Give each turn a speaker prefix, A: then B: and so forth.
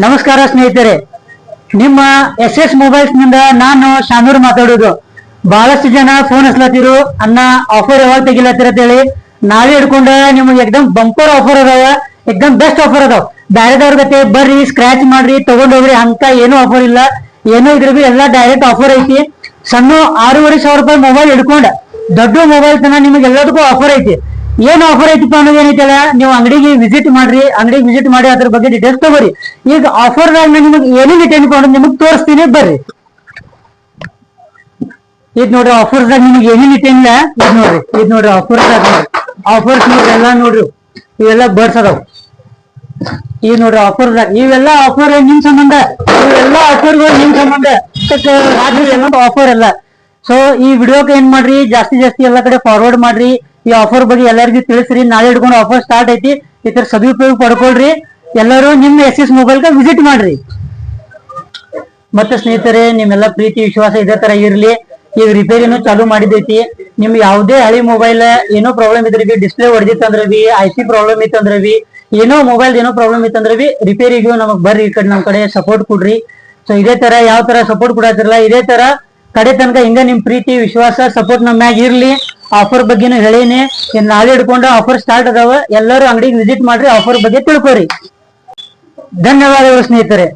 A: ನಮಸ್ಕಾರ ಸ್ನೇಹಿತರೆ, ನಿಮ್ಮ SS ಮೊಬೈಲ್ಸ್ ನಿಂದ ನಾನು ಶಾನೂರ್ ಮಾತಾಡೋದು. ಬಹಳಷ್ಟು ಜನ ಫೋನ್ ಹಚ್ಲತ್ತಿರು, ಅನ್ನ ಆಫರ್ ಯಾವಾಗ ತೆಗಿಲತ್ತೀರ ಅಂತ ಹೇಳಿ. ನಾವೇ ಹಿಡ್ಕೊಂಡ ನಿಮ್ಗೆ ಎಕ್ದಮ್ ಬಂಪರ್ ಆಫರ್ ಅದಾವ, ಎಕ್ದಮ್ ಬೆಸ್ಟ್ ಆಫರ್ ಅದಾವ. ಬ್ಯಾರೆದವ್ರ ಗತೆ ಬರ್ರಿ ಸ್ಕ್ರಾಚ್ ಮಾಡ್ರಿ ತಗೊಂಡೋಗ್ರಿ ಅಂತ ಏನೂ ಆಫರ್ ಇಲ್ಲ. ಏನೋ ಇದ್ರ ಬಿ ಎಲ್ಲಾ ಡೈರೆಕ್ಟ್ ಆಫರ್ ಐತಿ. ಸಣ್ಣ 6,500 ರೂಪಾಯಿ ಮೊಬೈಲ್ ಹಿಡ್ಕೊಂಡ ದೊಡ್ಡ ಮೊಬೈಲ್ ತನ ನಿಮಗೆ ಎಲ್ಲದಕ್ಕೂ ಆಫರ್ ಐತಿ. ಏನ್ ಆಫರ್ ಐತಿಪ್ಪ ಅನ್ನೋದು ಏನೈತಲ್ಲ, ನೀವು ಅಂಗಡಿಗೆ ವಿಸಿಟ್ ಮಾಡ್ರಿ, ಅಂಗಡಿಗೆ ವಿಸಿಟ್ ಮಾಡಿ ಅದ್ರ ಬಗ್ಗೆ ಡೀಟೇಲ್ಸ್ ತಗೋರಿ. ಈಗ ಆಫರ್ ದಾಗ ನಿಮಗೆ ಏನೇನು ಐತಿ ಅನ್ಕೊಂಡು ನಿಮಗೆ ತೋರಿಸ್ತೀನಿ, ಬರ್ರಿ. ಇದ್ ನೋಡ್ರಿ ಆಫರ್ಸ್ ದಾಗ ನಿಮ್ಗೆ ಏನೇನು ಐತಿಲ್ಲ, ಇದ್ ನೋಡ್ರಿ ಆಫರ್ಸ್ ದಾಗ ಆಫರ್ಸ್ ನೋಡ್ರಿ ಎಲ್ಲ ನೋಡ್ರಿ, ಇವೆಲ್ಲ ಬರ್ಸ್ ಅದಾವ. ಈಗ ನೋಡ್ರಿ ಆಫರ್ ದಾಗ ಇವೆಲ್ಲ ಆಫರ್ ನಿಮ್ ಸಂಬಂಧ, ಇವೆಲ್ಲ ಆಫರ್ಗಳು ನಿಮ್ ಸಂಬಂಧ ಆಫರ್ ಎಲ್ಲ. ಸೊ ಈ ವಿಡಿಯೋಕ್ಕೆ ಏನ್ ಮಾಡ್ರಿ, ಜಾಸ್ತಿ ಎಲ್ಲಾ ಕಡೆ ಫಾರ್ವರ್ಡ್ ಮಾಡ್ರಿ. ಈ ಆಫರ್ ಬಗ್ಗೆ ಎಲ್ಲರಿಗೂ ತಿಳಿಸ್ರಿ. ನಾಳೆ ಹಿಡ್ಕೊಂಡು ಆಫರ್ ಸ್ಟಾರ್ಟ್ ಐತಿ, ಈ ತರ ಸದುಪಯೋಗ ಪಡ್ಕೊಳ್ರಿ. ಎಲ್ಲರೂ ನಿಮ್ಮ SS ಮೊಬೈಲ್ ವಿಸಿಟ್ ಮಾಡ್ರಿ. ಮತ್ತೆ ಸ್ನೇಹಿತರೆ, ನಿಮ್ಮೆಲ್ಲ ಪ್ರೀತಿ ವಿಶ್ವಾಸ ಇದೇ ತರ ಇರ್ಲಿ. ಈಗ ರಿಪೇರಿನೂ ಚಾಲೂ ಮಾಡಿದೈತಿ. ನಿಮ್ ಯಾವುದೇ ಹಳಿ ಮೊಬೈಲ್ ಏನೋ ಪ್ರಾಬ್ಲಮ್ ಇದ್ರೆ ಬಿ, ಡಿಸ್ಪ್ಲೇ ಹೊಡೆದಿತ್ತಂದ್ರೆ ಬಿ, IC ಪ್ರಾಬ್ಲಮ್ ಇತ್ತಂದ್ರೆ ಬಿ, ಏನೋ ಮೊಬೈಲ್ ಏನೋ ಪ್ರಾಬ್ಲಮ್ ಇತ್ತಂದ್ರೆ ಬಿ, ರಿಪೇರಿಗೂ ನಮಗ್ ಬರ್ರಿ, ಈ ಕಡೆ ನಮ್ ಕಡೆ ಸಪೋರ್ಟ್ ಕೊಡ್ರಿ. ಸೊ ಇದೇ ತರ ಯಾವ ತರ ಸಪೋರ್ಟ್ ಕೊಡತ್ತಿರಲ್ಲ, ಇದೇ ತರ ಕಡೆ ತನಕ ಹಿಂಗ ನಿಮ್ ಪ್ರೀತಿ ವಿಶ್ವಾಸ ಸಪೋರ್ಟ್ ನಮ್ಮ ಮ್ಯಾಗ ಇರ್ಲಿ. ಆಫರ್ ಬಗ್ಗೆನೂ ಹೇಳೀನಿ. ನಾಳೆ ಹಿಡ್ಕೊಂಡು ಆಫರ್ ಸ್ಟಾರ್ಟ್ ಅದಾವ, ಎಲ್ಲರೂ ಅಂಗಡಿಗೆ ವಿಸಿಟ್ ಮಾಡ್ರಿ, ಆಫರ್ ಬಗ್ಗೆ ತಿಳ್ಕೊರಿ. ಧನ್ಯವಾದಗಳು ಸ್ನೇಹಿತರೆ.